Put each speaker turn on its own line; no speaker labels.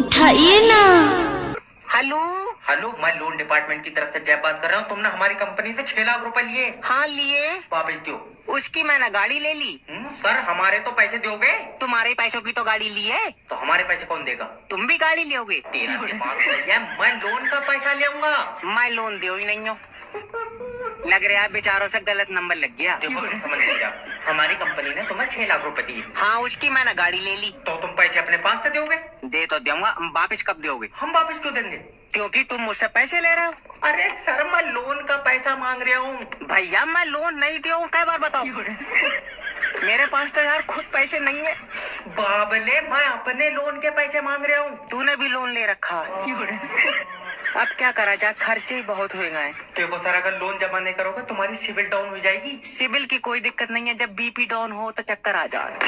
उठाइए ना।
Hello.
Hello, मैं लोन डिपार्टमेंट की तरफ से जय बात कर रहा हूँ। तुमने हमारी कंपनी से 6 लाख रुपए लिए।
हाँ लिए।
वापस दो।
उसकी मैंने गाड़ी ले ली।
सर, हमारे तो पैसे दोगे?
तुम्हारे पैसों की तो गाड़ी ली है।
तो हमारे पैसे कौन देगा?
तुम भी गाड़ी लोगे?
तेरा दिमाग सही है, मैं लोन का पैसा लेऊंगा।
मैं लोन दे ही नहीं हूँ। लग रहा है बेचारों से गलत नंबर लग गया।
देखो, तुम समझ नहीं जा। हमारी कंपनी ने तुम्हें 6 लाख रुपए दिए।
हाँ, उसकी मैंने गाड़ी ले ली।
तो तुम पैसे अपने पास से दोगे?
दे तो दूंगा, वापिस कब दोगे?
हम वापस क्यों देंगे?
क्योंकि तुम मुझसे पैसे ले रहे हो।
अरे सर, मैं लोन का पैसा मांग रहा हूँ।
भैया मैं लोन नहीं दिया हूँ, कई बार बताओ। मेरे पास तो यार खुद पैसे नहीं है।
बाबले, मैं अपने लोन के पैसे मांग रहा हूँ।
तूने भी लोन ले रखा है। अब क्या करा जाए, खर्चे ही बहुत हो गए।
देखो सर, अगर लोन जमा नहीं करोगे तुम्हारी सिविल डाउन हो जाएगी।
सिविल की कोई दिक्कत नहीं है, जब बीपी डाउन हो तो चक्कर आ जाए।